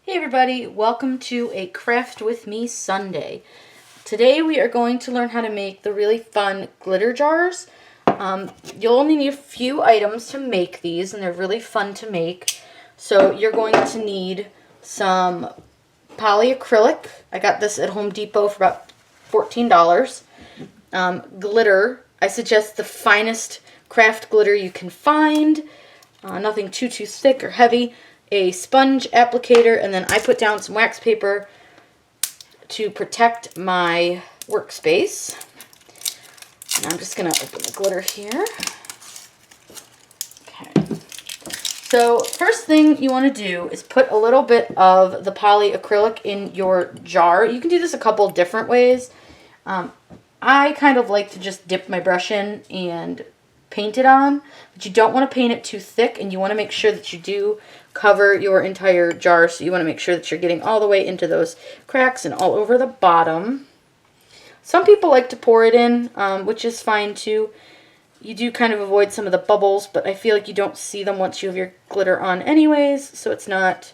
Hey everybody, welcome to a Craft With Me Sunday. Today we are going to learn how to make the really fun glitter jars. You'll only need a few items to make these, and they're really fun to make. So you're going to need some polyacrylic. I got this at Home Depot for about $14. Glitter. I suggest the finest craft glitter you can find. Nothing too thick or heavy. A sponge applicator, and then I put down some wax paper to protect my workspace. And I'm just going to open the glitter here. Okay. So first thing you want to do is put a little bit of the polyacrylic in your jar. You can do this a couple different ways. I kind of like to just dip my brush in and paint it on, but you don't want to paint it too thick, and you want to make sure that you do cover your entire jar. So you want to make sure that you're getting all the way into those cracks and all over the bottom. Some people like to pour it in, which is fine too. You do kind of avoid some of the bubbles, but I feel like you don't see them once you have your glitter on anyways, so it's not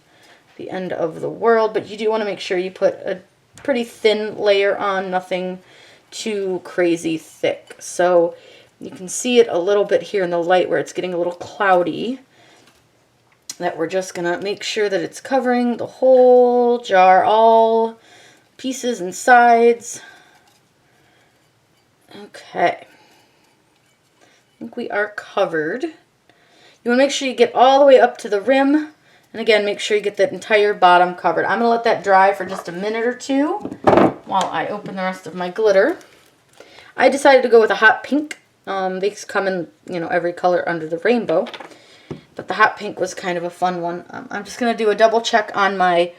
the end of the world. But you do want to make sure you put a pretty thin layer on, nothing too crazy thick. So you can see it a little bit here in the light where it's getting a little cloudy. That we're just going to make sure that it's covering the whole jar, all pieces and sides. Okay. I think we are covered. You want to make sure you get all the way up to the rim. And again, make sure you get that entire bottom covered. I'm going to let that dry for just a minute or two while I open the rest of my glitter. I decided to go with a hot pink. They come in, every color under the rainbow. But the hot pink was kind of a fun one. I'm just going to do a double check on my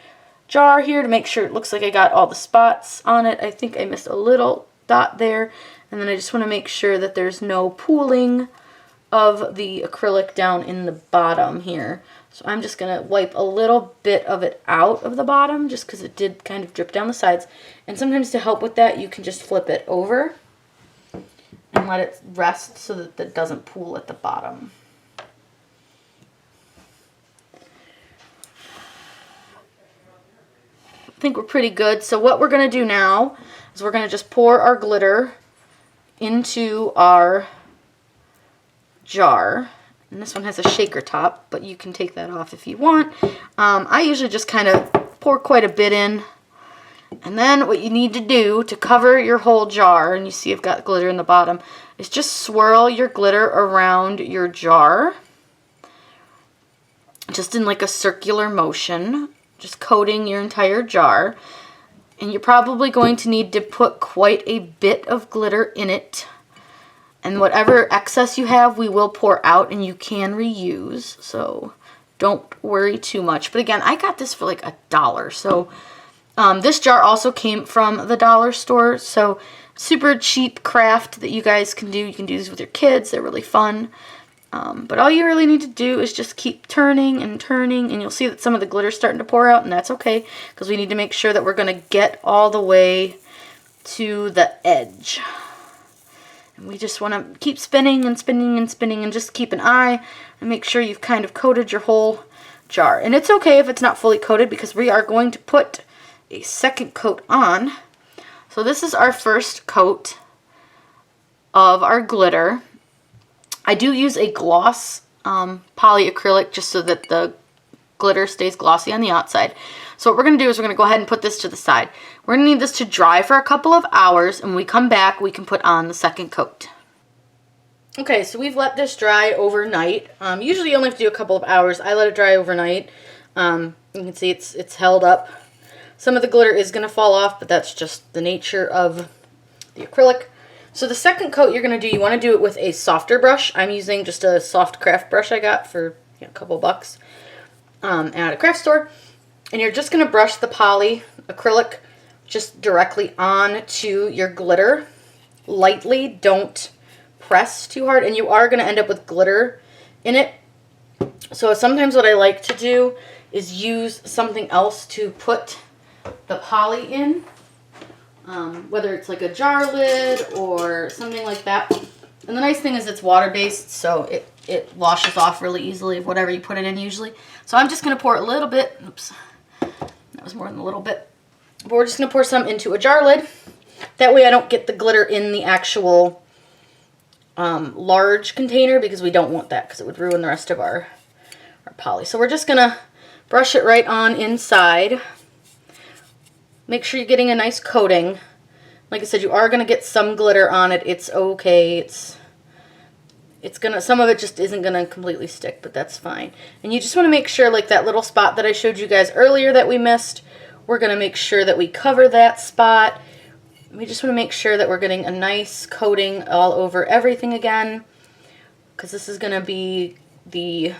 jar here to make sure it looks like I got all the spots on it. I think I missed a little dot there. And then I just want to make sure that there's no pooling of the acrylic down in the bottom here. So I'm just going to wipe a little bit of it out of the bottom just because it did kind of drip down the sides. And sometimes to help with that, you can just flip it over and let it rest so that it doesn't pool at the bottom. I think we're pretty good. So what we're going to do now is we're going to just pour our glitter into our jar. And this one has a shaker top, but you can take that off if you want. I usually just kind of pour quite a bit in. And then what you need to do to cover your whole jar, and you see I've got glitter in the bottom, is just swirl your glitter around your jar. Just in like a circular motion. Just coating your entire jar. And you're probably going to need to put quite a bit of glitter in it. And whatever excess you have, we will pour out and you can reuse. So don't worry too much. But again, I got this for like $1. So this jar also came from the dollar store. So super cheap craft that you guys can do. You can do these with your kids. They're really fun. But all you really need to do is just keep turning and turning, and you'll see that some of the glitter's starting to pour out, and that's okay, because we need to make sure that we're going to get all the way to the edge. And we just want to keep spinning and spinning and spinning, and just keep an eye and make sure you've kind of coated your whole jar. And it's okay if it's not fully coated, because we are going to put a second coat on. So this is our first coat of our glitter. I do use a gloss polyacrylic just so that the glitter stays glossy on the outside. So what we're going to do is we're going to go ahead and put this to the side. We're going to need this to dry for a couple of hours, and when we come back, we can put on the second coat. Okay, so we've let this dry overnight. Usually you only have to do a couple of hours. I let it dry overnight. You can see it's held up. Some of the glitter is going to fall off, but that's just the nature of the acrylic. So the second coat you're going to do, you want to do it with a softer brush. I'm using just a soft craft brush I got for a couple bucks at a craft store. And you're just going to brush the poly acrylic just directly onto your glitter. Lightly, don't press too hard, and you are going to end up with glitter in it. So sometimes what I like to do is use something else to put the poly in. Whether it's like a jar lid or something like that. And the nice thing is it's water-based, so it washes off really easily of whatever you put it in usually. So I'm just going to pour a little bit, That was more than a little bit. But we're just going to pour some into a jar lid. That way I don't get the glitter in the actual large container, because we don't want that, because it would ruin the rest of our poly. So we're just going to brush it right on inside. Make sure you're getting a nice coating. Like I said, you are going to get some glitter on it. It's okay. It's gonna, some of it just isn't going to completely stick, but that's fine. And you just want to make sure, like that little spot that I showed you guys earlier that we missed, we're going to make sure that we cover that spot. We just want to make sure that we're getting a nice coating all over everything again, because this is going to be the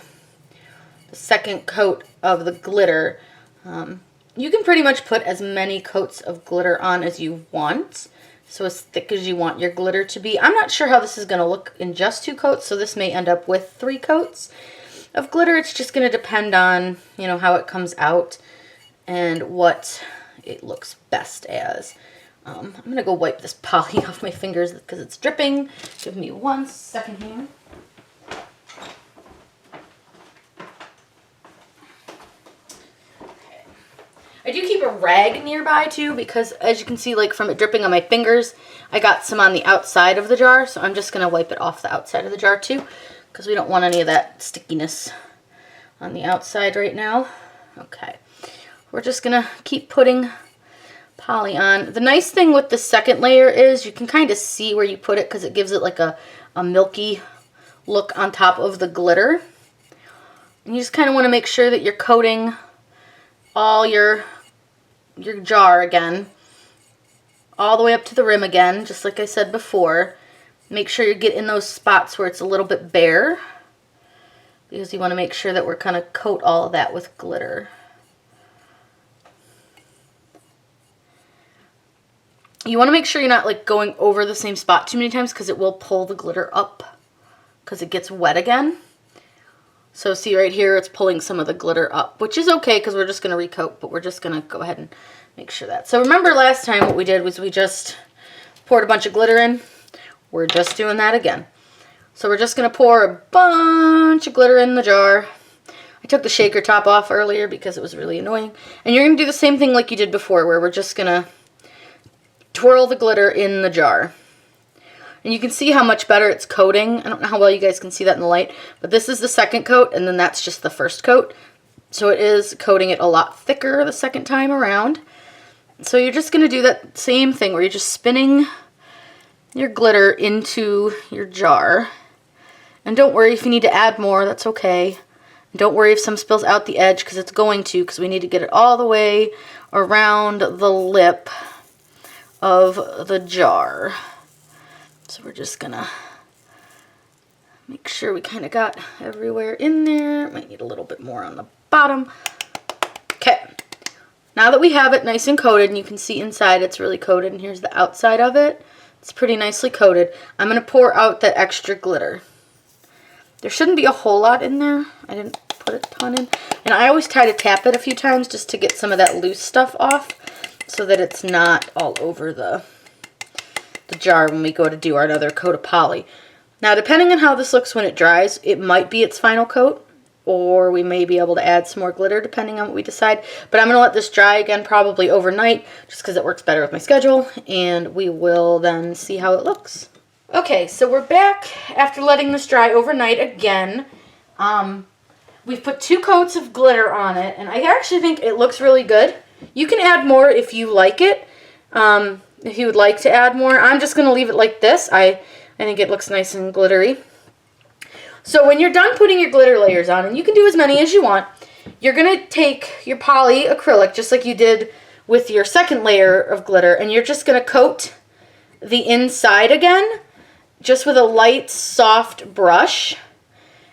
second coat of the glitter. You can pretty much put as many coats of glitter on as you want, so as thick as you want your glitter to be. I'm not sure how this is going to look in just 2 coats, so this may end up with 3 coats of glitter. It's just going to depend on, you know, how it comes out and what it looks best as. I'm going to go wipe this poly off my fingers because it's dripping. Give me 1 second here. I do keep a rag nearby too, because as you can see, like from it dripping on my fingers, I got some on the outside of the jar, so I'm just going to wipe it off the outside of the jar too, because we don't want any of that stickiness on the outside right now. Okay, we're just going to keep putting poly on. The nice thing with the second layer is you can kind of see where you put it, because it gives it like a milky look on top of the glitter. And you just kind of want to make sure that you're coating all your jar again, all the way up to the rim again, just like I said before. Make sure you get in those spots where it's a little bit bare, because you want to make sure that we're kind of coat all of that with glitter. You want to make sure you're not like going over the same spot too many times, because it will pull the glitter up because it gets wet again. So see right here, it's pulling some of the glitter up, which is okay because we're just going to recoat, but we're just going to go ahead and make sure that. So remember last time what we did was we just poured a bunch of glitter in. We're just doing that again. So we're just going to pour a bunch of glitter in the jar. I took the shaker top off earlier because it was really annoying. And you're going to do the same thing like you did before, where we're just going to twirl the glitter in the jar. And you can see how much better it's coating. I don't know how well you guys can see that in the light, but this is the second coat, and then that's just the first coat. So it is coating it a lot thicker the second time around. So you're just going to do that same thing where you're just spinning your glitter into your jar. And don't worry if you need to add more, that's okay. And don't worry if some spills out the edge, because it's going to, because we need to get it all the way around the lip of the jar. So we're just gonna make sure we kind of got everywhere in there. Might need a little bit more on the bottom. Okay, now that we have it nice and coated, and you can see inside it's really coated, and here's the outside of it. It's pretty nicely coated. I'm gonna pour out that extra glitter. There shouldn't be a whole lot in there. I didn't put a ton in. And I always try to tap it a few times just to get some of that loose stuff off, so that it's not all over the jar when we go to do our another coat of poly. Now, depending on how this looks when it dries, it might be its final coat, or we may be able to add some more glitter depending on what we decide. But I'm going to let this dry again probably overnight, just because it works better with my schedule, and we will then see how it looks. Okay, so we're back after letting this dry overnight again. We've put 2 coats of glitter on it, and I actually think it looks really good. You can add more if you like it. If you would like to add more, I'm just going to leave it like this. I think it looks nice and glittery. So when you're done putting your glitter layers on, and you can do as many as you want, you're going to take your poly acrylic, just like you did with your second layer of glitter, and you're just going to coat the inside again, just with a light, soft brush.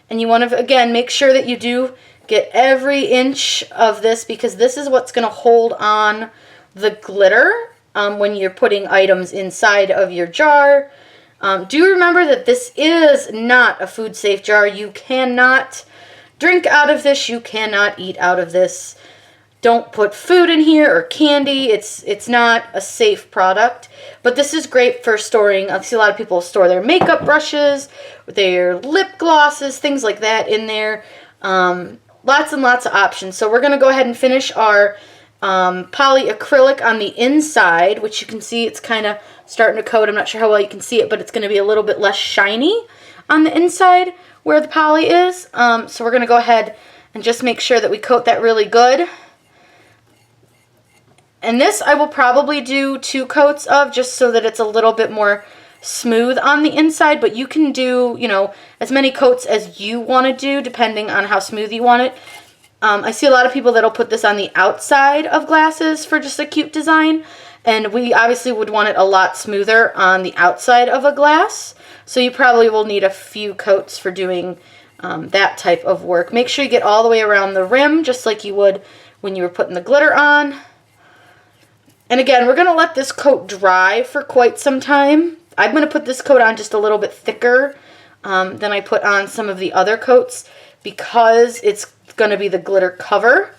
And you want to, again, make sure that you do get every inch of this, because this is what's going to hold on the glitter when you're putting items inside of your jar. Do remember that this is not a food safe jar. You cannot drink out of this. You cannot eat out of this. Don't put food in here or candy. It's not a safe product. But this is great for storing. I see a lot of people store their makeup brushes, their lip glosses, things like that in there. Lots and lots of options. So we're going to go ahead and finish our polyacrylic on the inside, which you can see it's kind of starting to coat. I'm not sure how well you can see it, but it's going to be a little bit less shiny on the inside where the poly is. So we're going to go ahead and just make sure that we coat that really good. And this I will probably do 2 coats of, just so that it's a little bit more smooth on the inside, but you can do, you know, as many coats as you want to do depending on how smooth you want it. I see a lot of people that'll put this on the outside of glasses for just a cute design, and we obviously would want it a lot smoother on the outside of a glass, so you probably will need a few coats for doing that type of work. Make sure you get all the way around the rim, just like you would when you were putting the glitter on. And again, we're going to let this coat dry for quite some time. I'm going to put this coat on just a little bit thicker than I put on some of the other coats, because it's going to be the glitter cover.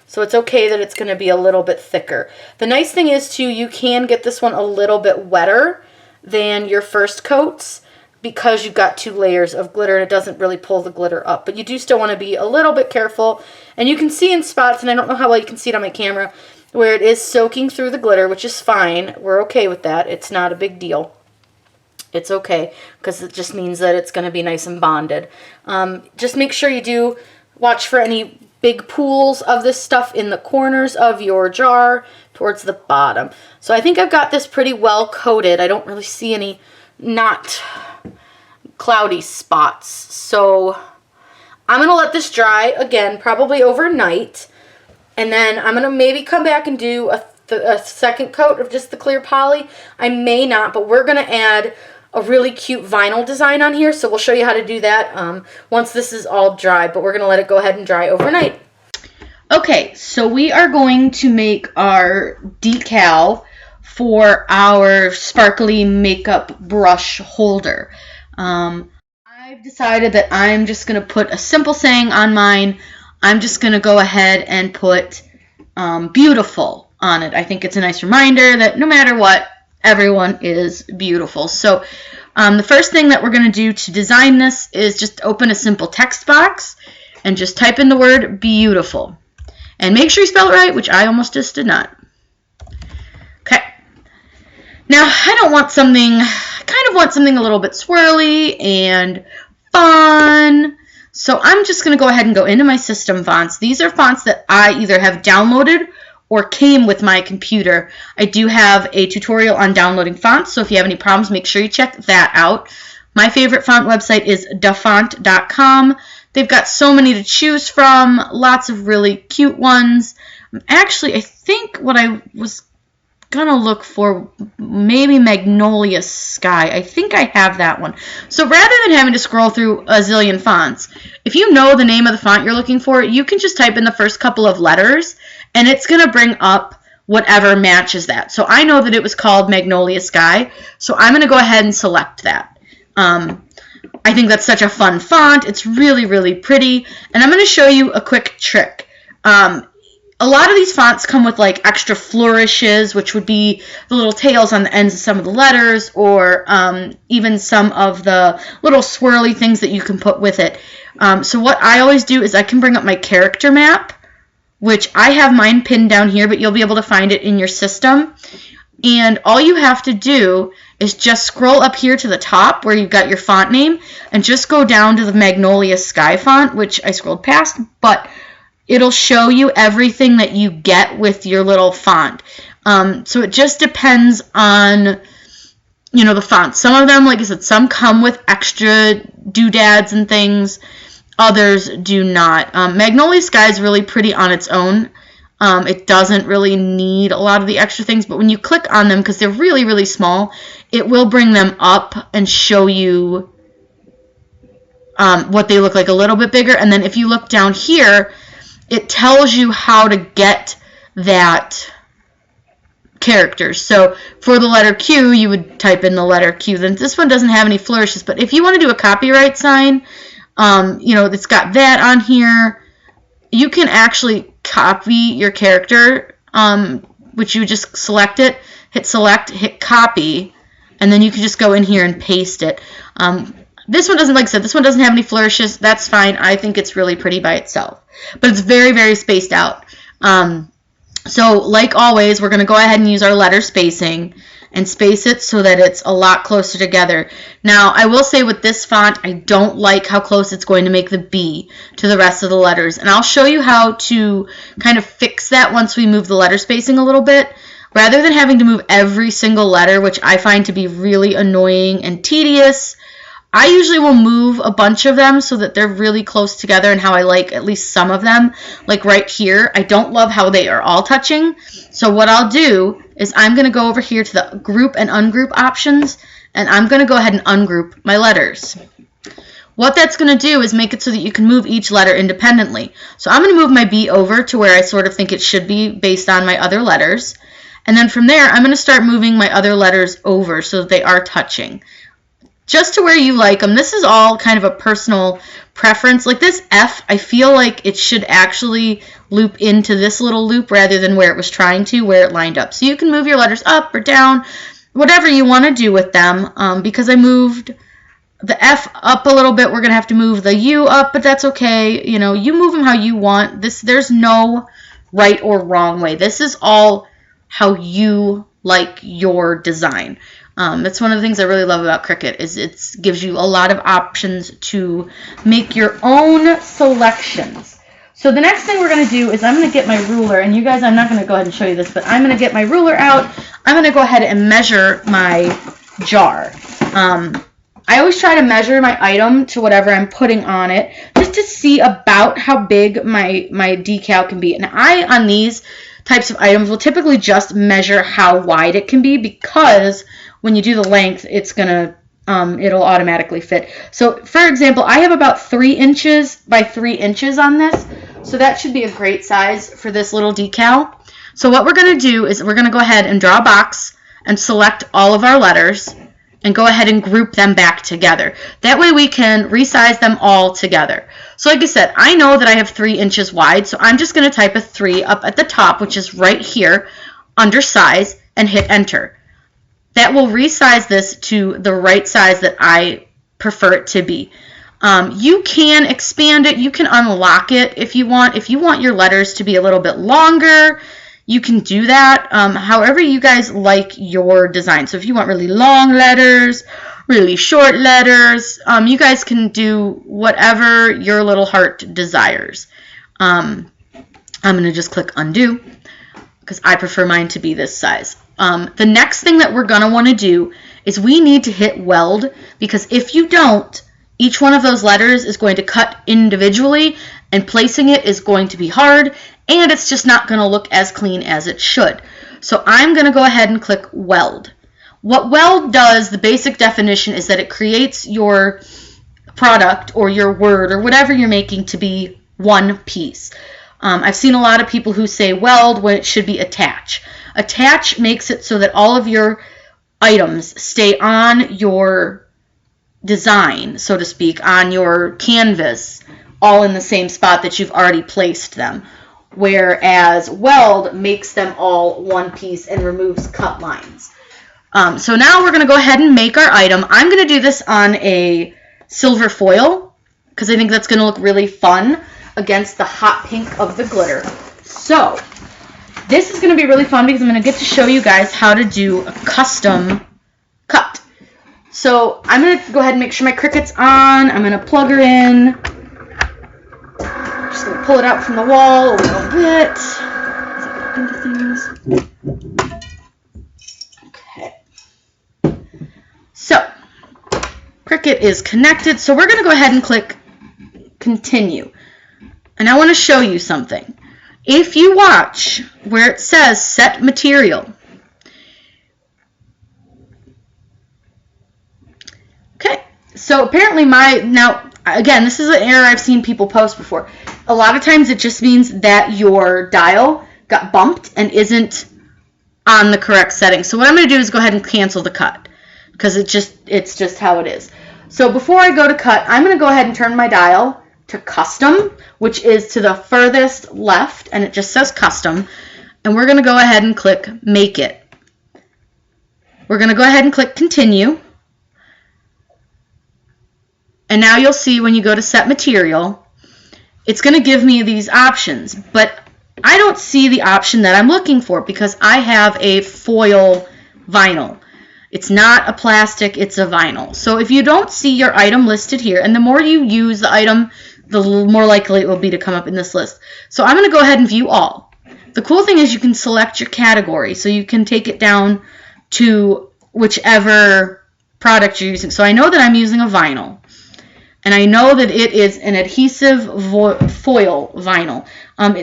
So it's okay that it's going to be a little bit thicker. The nice thing is too, you can get this one a little bit wetter than your first coats, because you've got 2 layers of glitter and it doesn't really pull the glitter up. But you do still want to be a little bit careful. And you can see in spots, and I don't know how well you can see it on my camera, where it is soaking through the glitter, which is fine. We're okay with that. It's not a big deal. It's okay, because it just means that it's going to be nice and bonded. Just make sure you do watch for any big pools of this stuff in the corners of your jar towards the bottom. So I think I've got this pretty well coated. I don't really see any not cloudy spots. So I'm going to let this dry again, probably overnight. And then I'm going to maybe come back and do a second coat of just the clear poly. I may not, but we're going to add a really cute vinyl design on here, so we'll show you how to do that once this is all dry, but we're going to let it go ahead and dry overnight. Okay, so we are going to make our decal for our sparkly makeup brush holder. I've decided that I'm just going to put a simple saying on mine. I'm just going to go ahead and put beautiful on it. I think it's a nice reminder that no matter what, everyone is beautiful. So the first thing that we're going to do to design this is just open a simple text box and just type in the word beautiful. And make sure you spell it right, which I almost just did not. Okay. Now, I kind of want something a little bit swirly and fun. So I'm just going to go ahead and go into my system fonts. These are fonts that I either have downloaded or came with my computer. I do have a tutorial on downloading fonts, so if you have any problems, make sure you check that out. My favorite font website is dafont.com. They've got so many to choose from, lots of really cute ones. Actually, I think what I was gonna look for, maybe Magnolia Sky. I think I have that one. So rather than having to scroll through a zillion fonts, if you know the name of the font you're looking for, you can just type in the first couple of letters and it's gonna bring up whatever matches that. So I know that it was called Magnolia Sky, so I'm gonna go ahead and select that. I think that's such a fun font. It's really, really pretty, and I'm gonna show you a quick trick. A lot of these fonts come with like extra flourishes, which would be the little tails on the ends of some of the letters, or even some of the little swirly things that you can put with it. So what I always do is I can bring up my character map, which I have mine pinned down here, but you'll be able to find it in your system. And all you have to do is just scroll up here to the top where you've got your font name and just go down to the Magnolia Sky font, which I scrolled past, but it'll show you everything that you get with your little font. So it just depends on, you know, the font. Some of them, like I said, some come with extra doodads and things. Others do not. Magnolia Sky is really pretty on its own. It doesn't really need a lot of the extra things, but when you click on them, because they're really, really small, it will bring them up and show you what they look like a little bit bigger. And then if you look down here, it tells you how to get that character. So for the letter Q, you would type in the letter Q. Then this one doesn't have any flourishes, but if you want to do a copyright sign, you know, it's got that on here. You can actually copy your character, which you just select it, hit select, hit copy, and then you can just go in here and paste it. This one doesn't, like I said, this one doesn't have any flourishes. That's fine. I think it's really pretty by itself. But it's very, very spaced out. So like always, we're going to go ahead and use our letter spacing and space it so that it's a lot closer together. Now, I will say with this font, I don't like how close it's going to make the B to the rest of the letters. And I'll show you how to kind of fix that once we move the letter spacing a little bit. Rather than having to move every single letter, which I find to be really annoying and tedious, I usually will move a bunch of them so that they're really close together and how I like at least some of them. Like right here, I don't love how they are all touching. So what I'll do is I'm going to go over here to the group and ungroup options, and I'm going to go ahead and ungroup my letters. What that's going to do is make it so that you can move each letter independently. So I'm going to move my B over to where I sort of think it should be based on my other letters. And then from there, I'm going to start moving my other letters over so that they are touching. Just to where you like them. This is all kind of a personal preference. Like this F, I feel like it should actually loop into this little loop rather than where it was trying to, where it lined up. So you can move your letters up or down, whatever you want to do with them. Because I moved the F up a little bit, we're going to have to move the U up, but that's okay. You know, you move them how you want. There's no right or wrong way. This is all how you like your design. That's one of the things I really love about Cricut is it gives you a lot of options to make your own selections. So the next thing we're going to do is I'm going to get my ruler, and you guys, I'm not going to go ahead and show you this, but I'm going to get my ruler out. I'm going to go ahead and measure my jar. I always try to measure my item to whatever I'm putting on it just to see about how big my decal can be. And I, on these types of items, will typically just measure how wide it can be because when you do the length, it's gonna it'll automatically fit. So for example, I have about 3 inches by 3 inches on this, so that should be a great size for this little decal. So what we're gonna do is we're gonna go ahead and draw a box and select all of our letters and go ahead and group them back together. That way we can resize them all together. So like I said, I know that I have 3 inches wide, so I'm just gonna type a 3 up at the top, which is right here under size, and hit enter. That will resize this to the right size that I prefer it to be. You can expand it, you can unlock it if you want. If you want your letters to be a little bit longer, you can do that. However you guys like your design. So if you want really long letters, really short letters, you guys can do whatever your little heart desires. I'm going to just click undo because I prefer mine to be this size. The next thing that we're going to want to do is we need to hit weld, because if you don't, each one of those letters is going to cut individually, and placing it is going to be hard, and it's just not going to look as clean as it should. So I'm going to go ahead and click weld. What weld does, the basic definition, is that it creates your product or your word or whatever you're making to be one piece. I've seen a lot of people who say weld when it should be attach. Attach makes it so that all of your items stay on your design, so to speak, on your canvas, all in the same spot that you've already placed them. Whereas weld makes them all one piece and removes cut lines. So now we're going to go ahead and make our item. I'm going to do this on a silver foil because I think that's going to look really fun against the hot pink of the glitter. So this is going to be really fun because I'm going to get to show you guys how to do a custom cut. So I'm going to go ahead and make sure my Cricut's on. I'm going to plug her in. Just going to pull it out from the wall a little bit. Okay. So Cricut is connected. So we're going to go ahead and click continue. And I want to show you something. If you watch where it says set material, okay, so apparently now again, this is an error I've seen people post before. A lot of times it just means that your dial got bumped and isn't on the correct setting. So what I'm going to do is go ahead and cancel the cut because it's just how it is. So before I go to cut, I'm going to go ahead and turn my dial to custom, which is to the furthest left, and it just says custom, and we're going to go ahead and click make it. We're going to go ahead and click continue, and now you'll see when you go to set material, it's going to give me these options, but I don't see the option that I'm looking for because I have a foil vinyl. It's not a plastic, it's a vinyl. So if you don't see your item listed here, and the more you use the item, the more likely it will be to come up in this list. So I'm going to go ahead and view all. The cool thing is you can select your category, so you can take it down to whichever product you're using. So I know that I'm using a vinyl, and I know that it is an adhesive foil vinyl.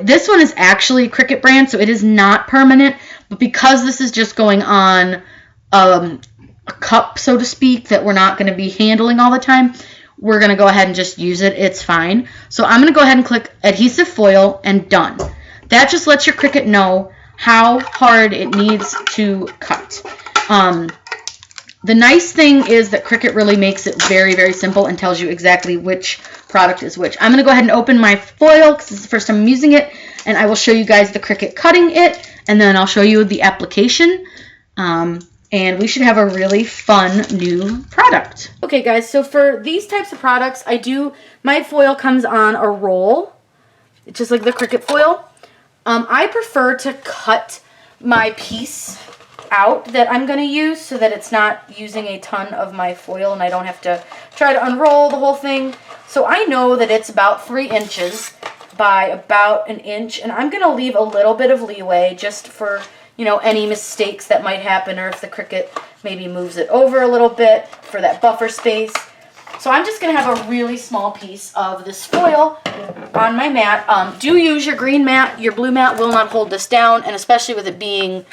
This one is actually a Cricut brand, so it is not permanent, but because this is just going on a cup, so to speak, that we're not going to be handling all the time, we're going to go ahead and just use it. It's fine. So I'm going to go ahead and click adhesive foil and done. That just lets your Cricut know how hard it needs to cut. The nice thing is that Cricut really makes it very, very simple and tells you exactly which product is which. I'm going to go ahead and open my foil because this is the first time I'm using it, and I will show you guys the Cricut cutting it, and then I'll show you the application. And we should have a really fun new product. Okay guys, so for these types of products, my foil comes on a roll. It's just like the Cricut foil. I prefer to cut my piece out that I'm going to use so that it's not using a ton of my foil and I don't have to try to unroll the whole thing. So I know that it's about 3 inches by about 1 inch, and I'm going to leave a little bit of leeway just for, you know, any mistakes that might happen, or if the Cricut maybe moves it over a little bit for that buffer space. So I'm just going to have a really small piece of this foil on my mat. Do use your green mat. Your blue mat will not hold this down, and especially with it being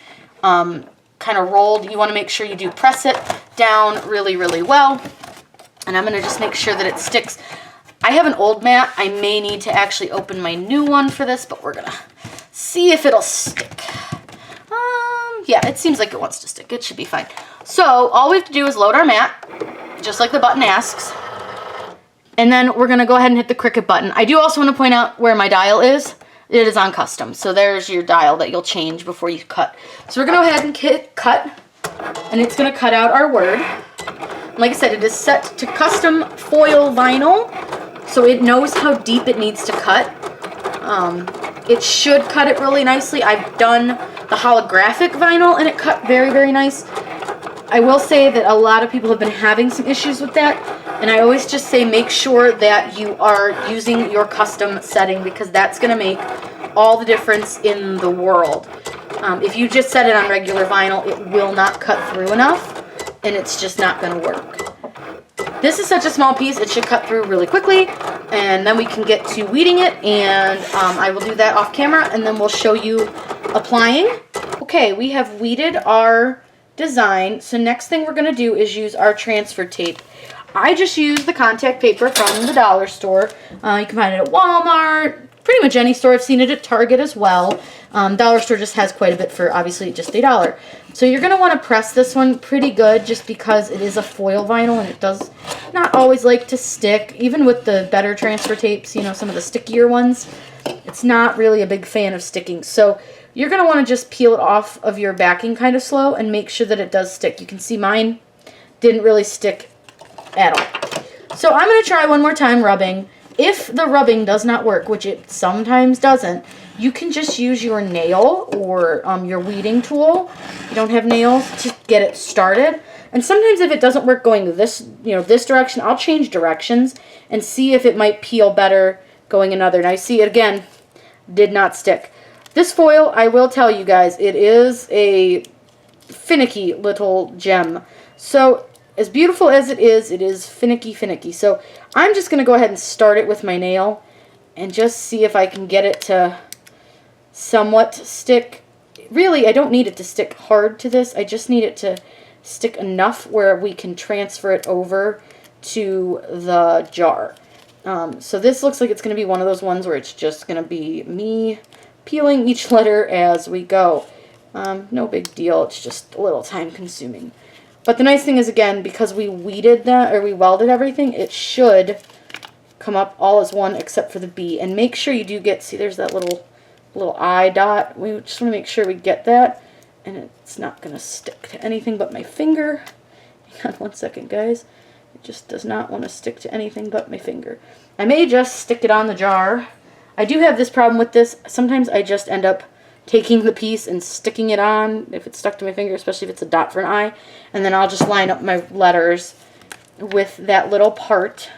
kind of rolled, you want to make sure you do press it down really, really well. And I'm going to just make sure that it sticks. I have an old mat. I may need to actually open my new one for this, but we're going to see if it'll stick. Yeah, it seems like it wants to stick. It should be fine. So all we have to do is load our mat, just like the button asks. And then we're going to go ahead and hit the Cricut button. I do also want to point out where my dial is. It is on custom. So there's your dial that you'll change before you cut. So we're going to go ahead and hit cut. And it's going to cut out our word. Like I said, it is set to custom foil vinyl. So it knows how deep it needs to cut. It should cut it really nicely. I've done the holographic vinyl and it cut very, very nice. I will say that a lot of people have been having some issues with that, and I always just say make sure that you are using your custom setting, because that's going to make all the difference in the world. If you just set it on regular vinyl, it will not cut through enough, and it's just not going to work. This is such a small piece, it should cut through really quickly, and then we can get to weeding it, and I will do that off camera, and then we'll show you applying. Okay, we have weeded our design, so next thing we're going to do is use our transfer tape. I just use the contact paper from the dollar store. You can find it at Walmart, pretty much any store. I've seen it at Target as well. Dollar store just has quite a bit for obviously just $1. So you're going to want to press this one pretty good just because it is a foil vinyl and it does not always like to stick. Even with the better transfer tapes, you know, some of the stickier ones, it's not really a big fan of sticking. So you're going to want to just peel it off of your backing kind of slow and make sure that it does stick. You can see mine didn't really stick at all. So I'm going to try one more time rubbing. If the rubbing does not work, which it sometimes doesn't, you can just use your nail or your weeding tool. If you don't have nails, to get it started. And sometimes if it doesn't work going this, this direction, I'll change directions and see if it might peel better going another. Now you see it again, did not stick. This foil, I will tell you guys, it is a finicky little gem. So as beautiful as it is finicky. So I'm just going to go ahead and start it with my nail and just see if I can get it to somewhat stick. Really, I don't need it to stick hard to this. I just need it to stick enough where we can transfer it over to the jar. So this looks like it's going to be one of those ones where it's just going to be me peeling each letter as we go. No big deal. It's just a little time consuming. But the nice thing is, again, because we weeded that, or we welded everything, it should come up all as one except for the B. And make sure you do get, see there's that little eye dot. We just want to make sure we get that. And it's not going to stick to anything but my finger. Hang on one second, guys. It just does not want to stick to anything but my finger. I may just stick it on the jar. I do have this problem with this. Sometimes I just end up taking the piece and sticking it on if it's stuck to my finger, especially if it's a dot for an eye. And then I'll just line up my letters with that little part.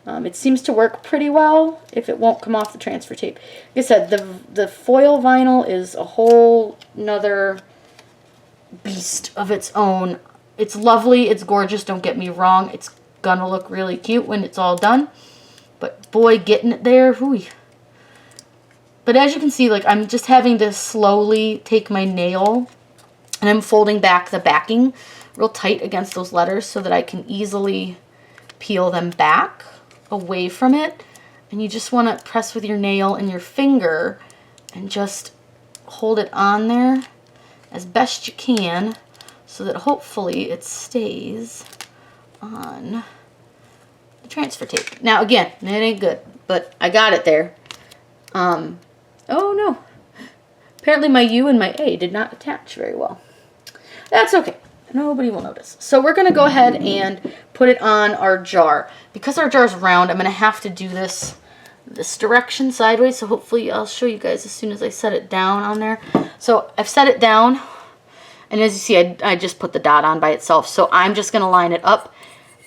It seems to work pretty well if it won't come off the transfer tape. Like I said, the foil vinyl is a whole nother beast of its own. It's lovely, it's gorgeous, don't get me wrong. It's gonna look really cute when it's all done. But boy, getting it there, whoo. But as you can see, like, I'm just having to slowly take my nail and I'm folding back the backing real tight against those letters so that I can easily peel them back away from it. And you just want to press with your nail and your finger and just hold it on there as best you can so that hopefully it stays on the transfer tape. Now again, it ain't good, but I got it there. Oh no, apparently my U and my A did not attach very well. That's okay. Nobody will notice. So we're going to go ahead and put it on our jar. Because our jar is round, I'm going to have to do this direction sideways. So hopefully I'll show you guys as soon as I set it down on there. So I've set it down. And as you see, I just put the dot on by itself. So I'm just going to line it up.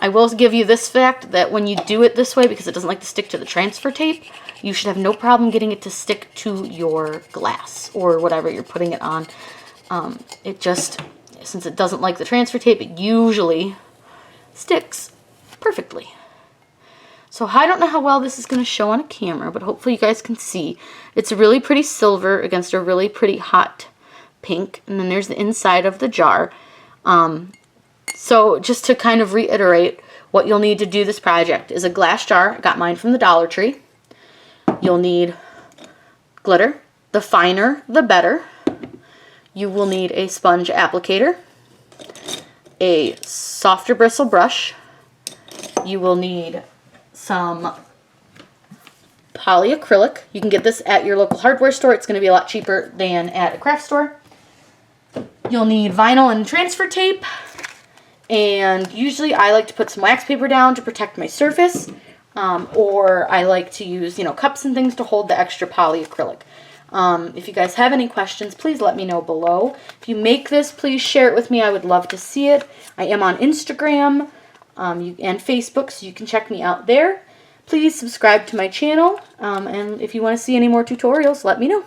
I will give you this fact that when you do it this way, because it doesn't like to stick to the transfer tape, you should have no problem getting it to stick to your glass or whatever you're putting it on. It just... Since it doesn't like the transfer tape, it usually sticks perfectly. So I don't know how well this is going to show on a camera, but hopefully you guys can see. It's a really pretty silver against a really pretty hot pink. And then there's the inside of the jar. So just to kind of reiterate, what you'll need to do this project is a glass jar. I got mine from the Dollar Tree. You'll need glitter. The finer, the better. You will need a sponge applicator, a softer bristle brush. You will need some polyacrylic. You can get this at your local hardware store. It's going to be a lot cheaper than at a craft store. You'll need vinyl and transfer tape. And usually I like to put some wax paper down to protect my surface. Or I like to use, cups and things to hold the extra polyacrylic. If you guys have any questions, please let me know below. If you make this, please share it with me. I would love to see it. I am on Instagram and Facebook, so you can check me out there. Please subscribe to my channel, and if you want to see any more tutorials, let me know.